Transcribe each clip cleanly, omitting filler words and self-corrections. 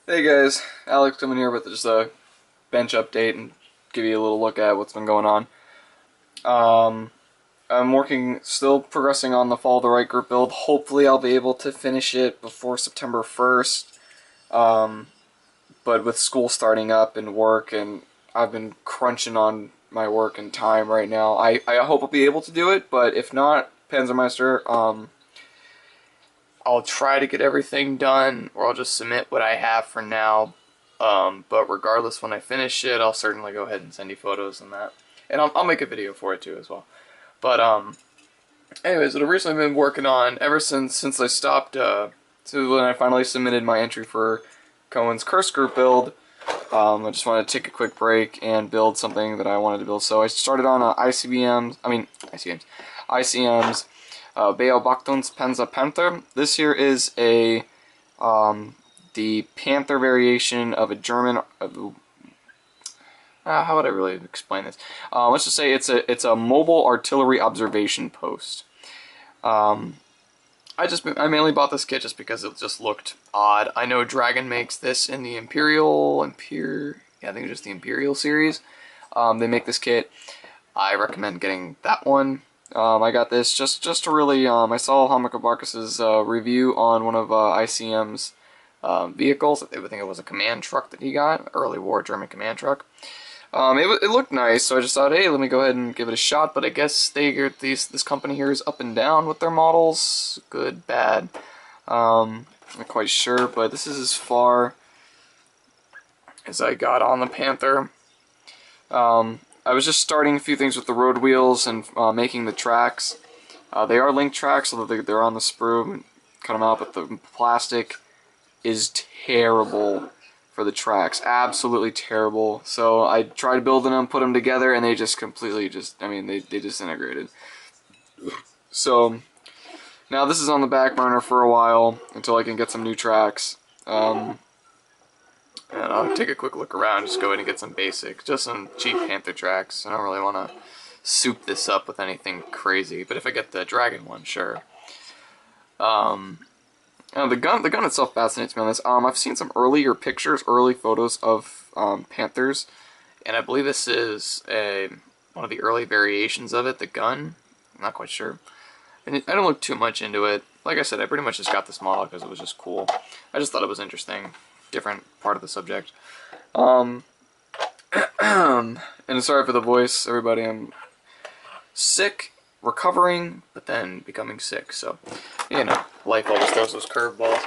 Hey guys, Alex coming here with just a bench update and give you a little look at what's been going on. Um, I'm still progressing on the Follow the Right group build. Hopefully I'll be able to finish it before September 1st. Um, but with school starting up and work, and I've been crunching on my work and time right now, I hope I'll be able to do it, but if not, Panzermeister, I'll try to get everything done, or I'll just submit what I have for now. But regardless, when I finish it, I'll certainly go ahead and send you photos and that. And I'll make a video for it too as well. But anyways, what I've recently been working on ever since I stopped, so when I finally submitted my entry for Cohen's Curse Group build, I just wanted to take a quick break and build something that I wanted to build. So I started on ICBM's Beobachtons Panzer Panther. This here is the Panther variation of a German. How would I really explain this? Let's just say it's a mobile artillery observation post. I mainly bought this kit just because it just looked odd. I know Dragon makes this in the Imperial, yeah, I think it's just the Imperial series. They make this kit. I recommend getting that one. I got this just to really, I saw Hamika Barkas's review on one of ICM's vehicles. I think it was a command truck that he got, early war German command truck. It looked nice, so I just thought, hey, let me go ahead and give it a shot. But I guess this company here is up and down with their models, good, bad. I'm not quite sure, but this is as far as I got on the Panther. I was just starting a few things with the road wheels and making the tracks. They are link tracks, so they're on the sprue. Cut them out, but the plastic is terrible for the tracks. Absolutely terrible. So I tried building them, put them together, and they just completely they disintegrated. So now this is on the back burner for a while until I can get some new tracks. And I'll take a quick look around, just go ahead and get some basic, just some cheap Panther tracks. I don't really want to soup this up with anything crazy, but if I get the Dragon one, sure. The gun itself fascinates me on this. I've seen some early photos of Panthers, and I believe this is one of the early variations of it, the gun. I'm not quite sure. And I don't look too much into it. Like I said, I pretty much just got this model because it was just cool. I just thought it was interesting. Different part of the subject. And sorry for the voice, everybody. I'm sick, recovering, but then becoming sick. So, you know, life always throws those curveballs.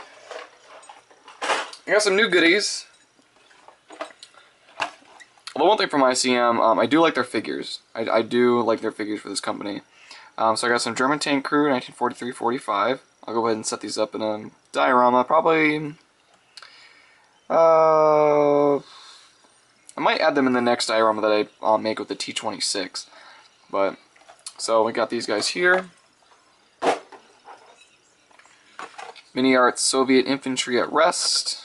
I got some new goodies. Well, one thing from ICM, I do like their figures. I do like their figures for this company. So I got some German tank crew, 1943-45. I'll go ahead and set these up in a diorama. Probably, I might add them in the next diorama that I make with the T-26. But, so we got these guys here. Mini Art Soviet Infantry at Rest.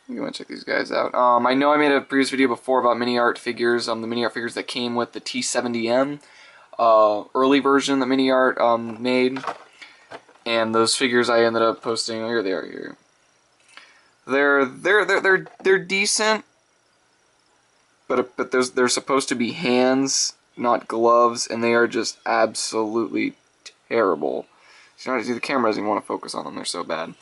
You want to check these guys out. I know I made a previous video before about mini art figures, the mini art figures that came with the T-70M early version that mini art made, and those figures I ended up posting. Here they are here. They're decent, but they're supposed to be hands, not gloves, and they are just absolutely terrible. So the camera doesn't even want to focus on them. They're so bad.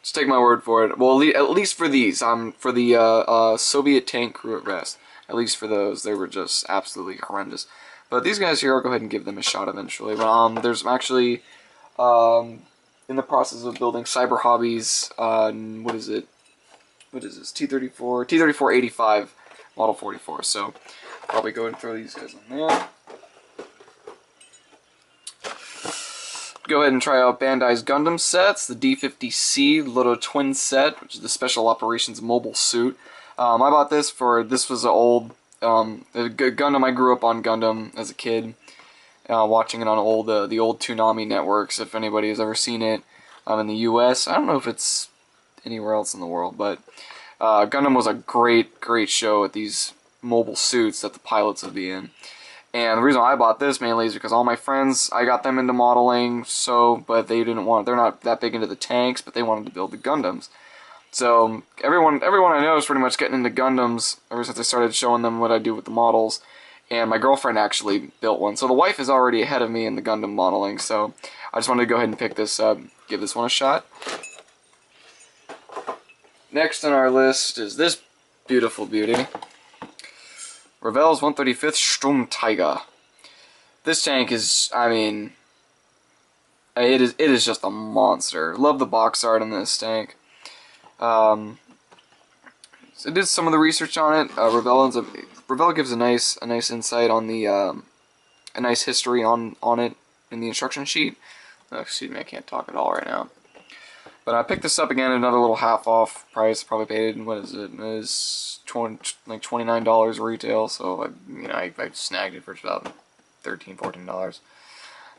Just take my word for it. Well, at least for these, for the Soviet tank crew at rest. At least for those, they were just absolutely horrendous. But these guys here, I'll go ahead and give them a shot eventually. But there's actually in the process of building Cyber Hobbies. What is it? What is this? T-34-85 Model 44. So probably go ahead and throw these guys on there. Go ahead and try out Bandai's Gundam sets, the D50C Little Twin set, which is the Special Operations Mobile Suit. I bought this was an old Gundam. I grew up on Gundam as a kid, watching it on the old Toonami networks, if anybody has ever seen it in the US. I don't know if it's anywhere else in the world, but Gundam was a great show at these mobile suits that the pilots would be in. And the reason why I bought this mainly is because all my friends, I got them into modeling, but they didn't want, they're not that big into the tanks, but they wanted to build the Gundams. So everyone I know is pretty much getting into Gundams ever since I started showing them what I do with the models. And my girlfriend actually built one. So the wife is already ahead of me in the Gundam modeling, so I just wanted to go ahead and pick this up, give this one a shot. Next on our list is this beautiful beauty. Revell's 135th Sturmtiger. This tank is, I mean, it is just a monster. Love the box art on this tank. So I did some of the research on it. Revell gives a nice insight on the a nice history on it in the instruction sheet. Oh, excuse me, I can't talk at all right now. But I picked this up again at another little half off price. Probably paid, what is it? It was like $29 retail. So I snagged it for about $13, $14.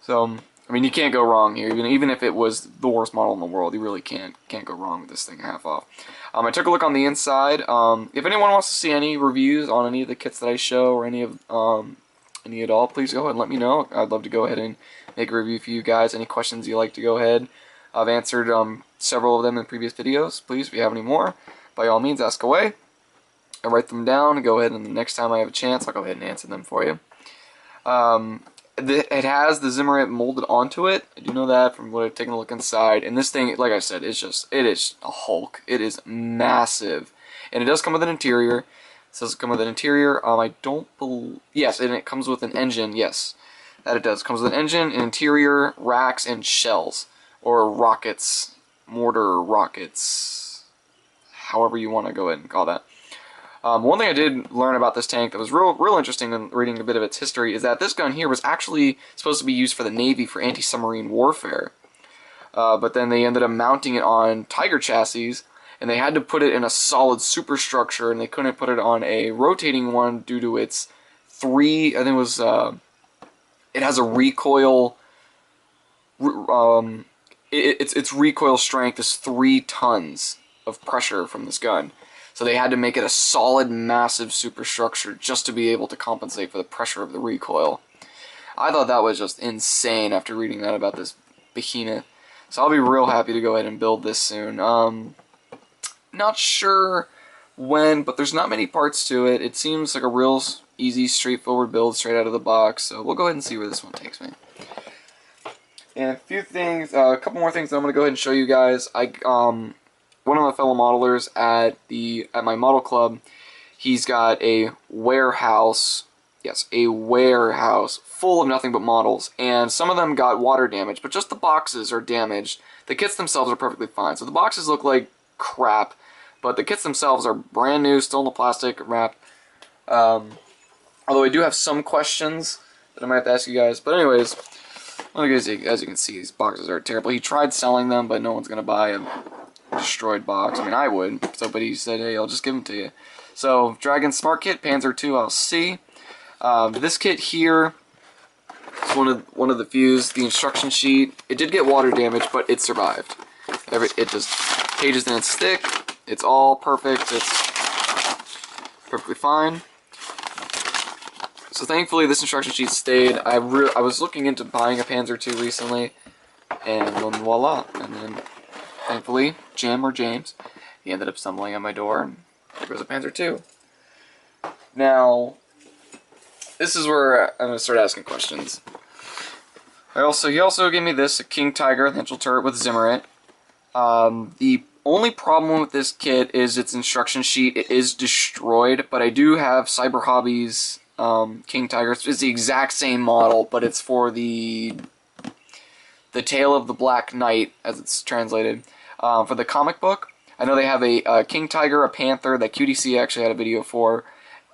So I mean, you can't go wrong here. Even if it was the worst model in the world, you really can't go wrong with this thing half off. I took a look on the inside. If anyone wants to see any reviews on any of the kits that I show or any at all, please go ahead and let me know. I'd love to go ahead and make a review for you guys. Any questions you'd like to go ahead. I've answered several of them in previous videos. Please, if you have any more, by all means, ask away. I write them down. Go ahead, and the next time I have a chance, I'll go ahead and answer them for you. It has the Zimmerit molded onto it. I do know that from what I've taken a look inside. And this thing, like I said, it is a Hulk. It is massive. And it does come with an interior. It says it comes with an interior. I don't believe... Yes, and it comes with an engine. Yes, that it does. It comes with an engine, an interior, racks, and shells. Or rockets. Mortar rockets. However you want to go ahead and call that. One thing I did learn about this tank that was real interesting in reading a bit of its history is that this gun here was actually supposed to be used for the Navy for anti-submarine warfare. But then they ended up mounting it on Tiger chassis, and they had to put it in a solid superstructure, and they couldn't put it on a rotating one due to its it has a recoil, its recoil strength is 3 tons of pressure from this gun. So they had to make it a solid, massive superstructure just to be able to compensate for the pressure of the recoil. I thought that was just insane after reading that about this behemoth. So I'll be real happy to go ahead and build this soon. Not sure when, but there's not many parts to it. It seems like a real easy, straightforward build straight out of the box. So we'll go ahead and see where this one takes me. And a couple more things that I'm going to go ahead and show you guys. One of my fellow modelers at my model club, he's got a warehouse, full of nothing but models, and some of them got water damage, but just the boxes are damaged. The kits themselves are perfectly fine. So the boxes look like crap, but the kits themselves are brand new, still in the plastic wrapped. Although I do have some questions that I might have to ask you guys. But anyways, as you can see, these boxes are terrible. He tried selling them, but no one's going to buy them. Destroyed box. I mean, I would. So, but he said, "Hey, I'll just give them to you." So, Dragon Smart Kit, Panzer II, I'll see. This kit here is one of the few. The instruction sheet. It did get water damage, but it survived. It just pages didn't stick. It's all perfect. It's perfectly fine. So, thankfully, this instruction sheet stayed. I was looking into buying a Panzer II recently, and voila, and then. Thankfully, James, he ended up stumbling on my door, and there goes a Panzer II. Now, this is where I'm going to start asking questions. He also gave me this, a King Tiger Ventral turret with Zimmerit. The only problem with this kit is its instruction sheet. It is destroyed, but I do have Cyber Hobbies King Tiger. It's the exact same model, but it's for the Tale of the Black Knight, as it's translated. For the comic book, I know they have a King Tiger, a Panther, that QDC actually had a video for,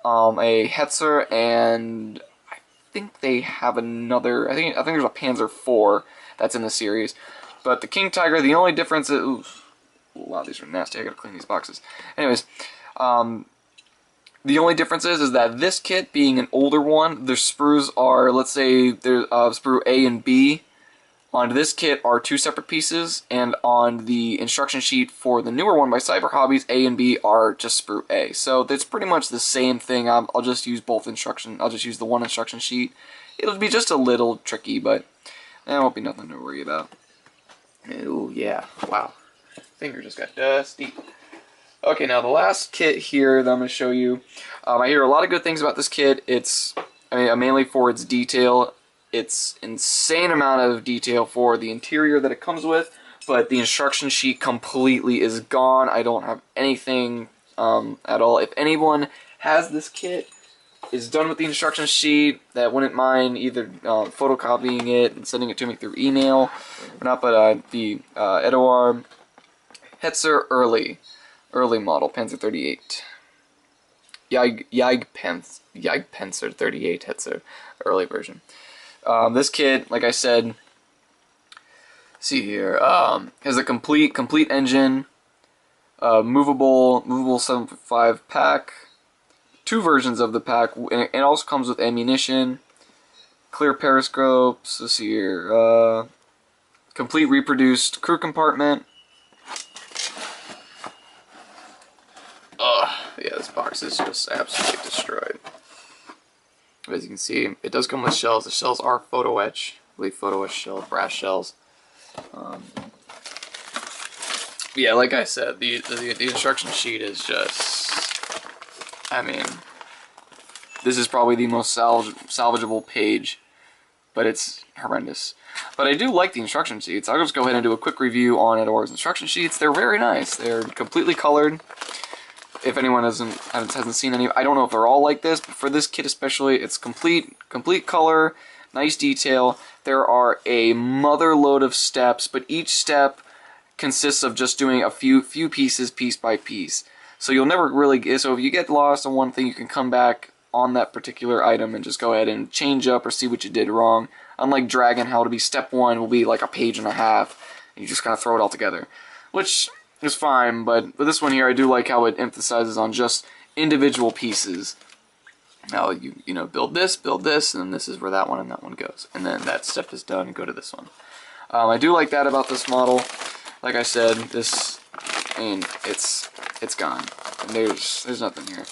a Hetzer, and I think they have another, I think there's a Panzer IV that's in the series. But the King Tiger, the only difference is, ooh, wow, these are nasty, I gotta clean these boxes. Anyways, the only difference is that this kit, being an older one, their sprues are, let's say, there's sprue A and B On this kit are 2 separate pieces, and on the instruction sheet for the newer one by Cyber Hobbies, A and B are just sprue A. So it's pretty much the same thing. I'll just use both instruction. I'll just use the one instruction sheet. It'll be just a little tricky, but it won't be nothing to worry about. Oh yeah, wow. Finger just got dusty. Okay, now the last kit here that I'm going to show you. I hear a lot of good things about this kit. It's mainly for its detail. It's insane amount of detail for the interior that it comes with, but the instruction sheet completely is gone. I don't have anything at all. If anyone has this kit, is done with the instruction sheet, that wouldn't mind either photocopying it and sending it to me through email, or not, but the Edouard Hetzer early model, Panzer 38. Panzer 38 Hetzer, early version. This kit, like I said, see here, has a complete engine, movable 7.5 pack, 2 versions of the pack, and it also comes with ammunition, clear periscopes. Let's see here, complete reproduced crew compartment. Yeah, this box is just absolutely destroyed. As you can see, it does come with shells. The shells are photo etch. I believe photo etch shells, brass shells. Yeah, like I said, the instruction sheet is just, I mean, this is probably the most salvageable page, but it's horrendous. But I do like the instruction sheets. I'll just go ahead and do a quick review on Edouard's instruction sheets. They're very nice. They're completely colored. If anyone hasn't seen any, I don't know if they're all like this, but for this kit especially, it's complete color, nice detail. There are a mother load of steps, but each step consists of just doing a few pieces, piece by piece. So you'll never really, so if you get lost on one thing, you can come back on that particular item and just go ahead and change up or see what you did wrong. Unlike Dragon, how it'll be step 1 will be like a page and a half, and you just kind of throw it all together, which is fine, but with this one here, I do like how it emphasizes on just individual pieces. Now you build this, and then this is where that one and that one goes, and then that step is done. Go to this one. I do like that about this model. Like I said, it's gone. There's nothing here.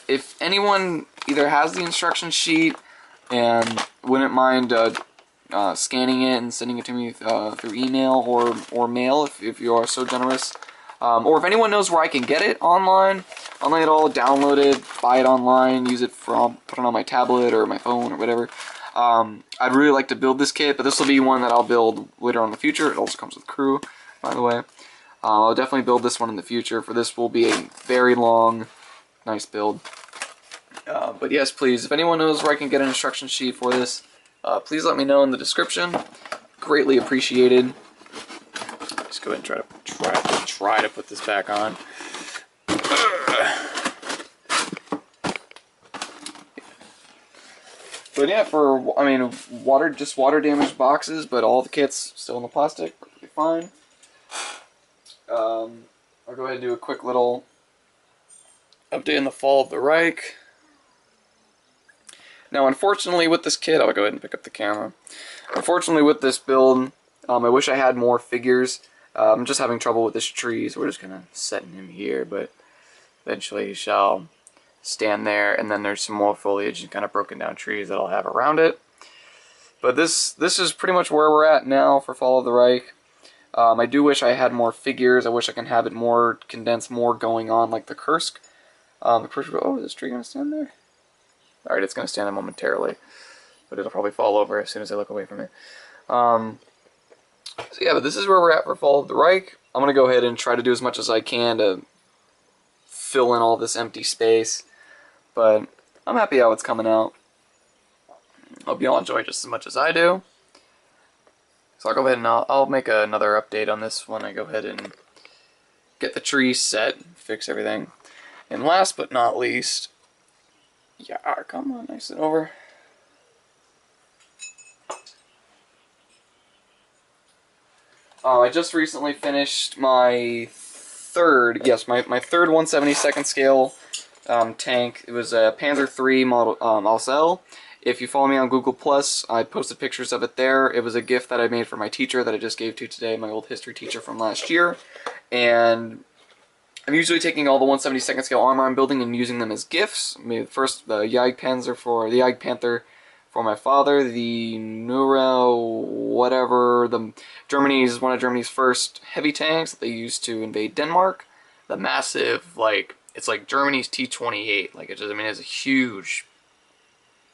If anyone either has the instruction sheet and wouldn't mind scanning it and sending it to me through email or mail, if you are so generous, or if anyone knows where I can get it online at all, download it, buy it online, use it put it on my tablet or my phone or whatever. I'd really like to build this kit, but this will be one that I'll build later on in the future. It also comes with crew, by the way. I'll definitely build this one in the future, for this will be a very long, nice build. But yes, please, if anyone knows where I can get an instruction sheet for this, please let me know in the description. Greatly appreciated. Just go ahead and try to put this back on. But yeah, just water damaged boxes, but all the kits still in the plastic, perfectly fine. I'll go ahead and do a quick little update in the fall of the Reich. Now, unfortunately, with this kit, I'll go ahead and pick up the camera. Unfortunately, with this build, I wish I had more figures. I'm just having trouble with this tree, so we're just kind of setting him here, but eventually he shall stand there, and then there's some more foliage and kind of broken down trees that I'll have around it. But this is pretty much where we're at now for Fall of the Reich. I do wish I had more figures. I wish I can have it more condensed, more going on, like the Kursk. Oh, is this tree going to stand there? Alright, it's going to stand there momentarily, but it'll probably fall over as soon as I look away from it. So yeah, but this is where we're at for Fall of the Reich. I'm going to go ahead and try to do as much as I can to fill in all this empty space, but I'm happy how it's coming out. Hope you all enjoy just as much as I do. So I'll go ahead and I'll make another update on this when I go ahead and get the tree set, fix everything. And last but not least, yeah, come on, nice and over. I just recently finished my third 1/72 scale tank. It was a Panzer III model Alcel. If you follow me on Google+, I posted pictures of it there. It was a gift that I made for my teacher that I just gave to today, my old history teacher from last year. And I'm usually taking all the 1/72nd scale armor I'm building and using them as gifts. I mean, first, the Jagdpanther for my father, the Neuro whatever, one of Germany's first heavy tanks that they used to invade Denmark. The massive, like, it's like Germany's T-28. Like, it's a huge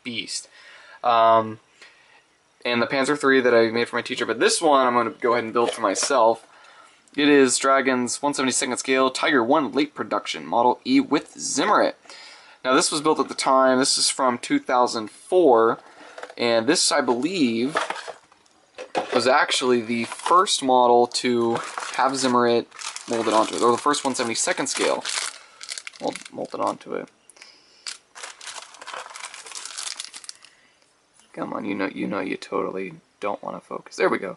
beast. And the Panzer III that I made for my teacher, but this one I'm going to go ahead and build for myself. It is Dragon's 1/72nd scale Tiger 1 late production Model E with Zimmerit. Now this was built at the time, this is from 2004, and this, I believe, was actually the first model to have Zimmerit molded onto it, or the first 1/72nd scale molded onto it. Come on, you totally don't want to focus. There we go.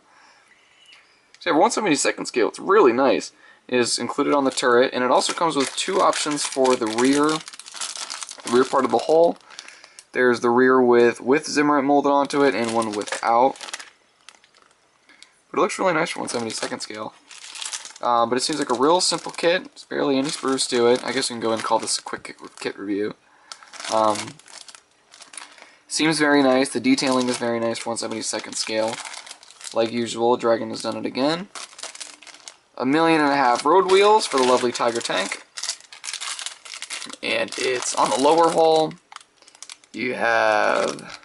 So yeah, 1/72nd scale, it's really nice. It is included on the turret, and it also comes with two options for the rear part of the hull. There's the rear with Zimmerit molded onto it, and one without. But it looks really nice for 1/72nd scale. But it seems like a real simple kit. There's barely any sprues to it. I guess we can go ahead and call this a quick kit review. Seems very nice. The detailing is very nice for 1/72nd scale. Like usual, Dragon has done it again. 1.5 million road wheels for the lovely Tiger tank. And it's on the lower hull. You have...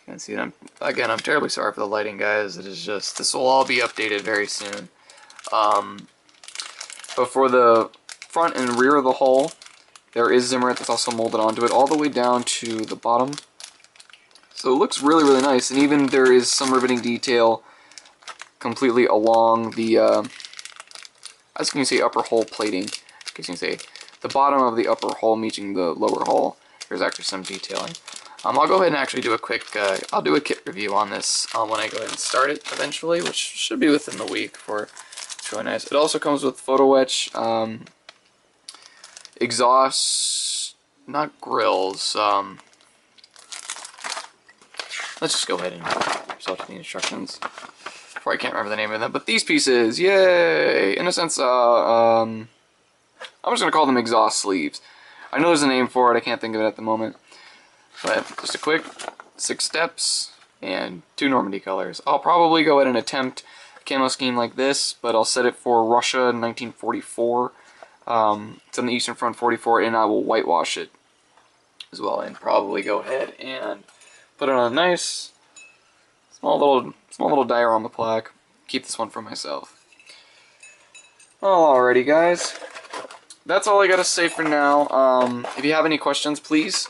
You can see it. I'm terribly sorry for the lighting, guys. It is just... This will all be updated very soon. But for the front and rear of the hull, there is Zimmerit that's also molded onto it, all the way down to the bottom. So it looks really, really nice, and even there is some riveting detail completely along the, as you can see, upper hull plating. As you can see, the bottom of the upper hull meeting the lower hull. There's actually some detailing. I'll go ahead and actually do a quick, I'll do a kit review on this when I go ahead and start it eventually, which should be within the week. It's really nice. It also comes with photo etch, exhaust, not grills, let's just go ahead and result to the instructions. Before I can't remember the name of them, but these pieces, yay! In a sense, I'm just gonna call them exhaust sleeves. I know there's a name for it, I can't think of it at the moment. But just a quick 6 steps and 2 Normandy colors. I'll probably go ahead and attempt a camo scheme like this, but I'll set it for Russia 1944. It's on the Eastern Front 44, and I will whitewash it as well, and probably go ahead and put it on a nice small little diorama plaque. Keep this one for myself. Alrighty, guys. That's all I gotta say for now. If you have any questions, please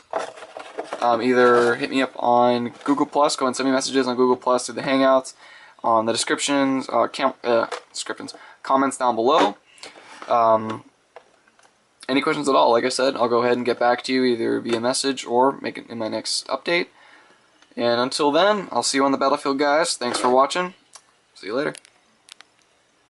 either hit me up on Google+, go and send me messages on Google+, through the Hangouts, on the descriptions, comments down below. Any questions at all, like I said, I'll go ahead and get back to you either via message or make it in my next update. And until then, I'll see you on the battlefield, guys. Thanks for watching. See you later.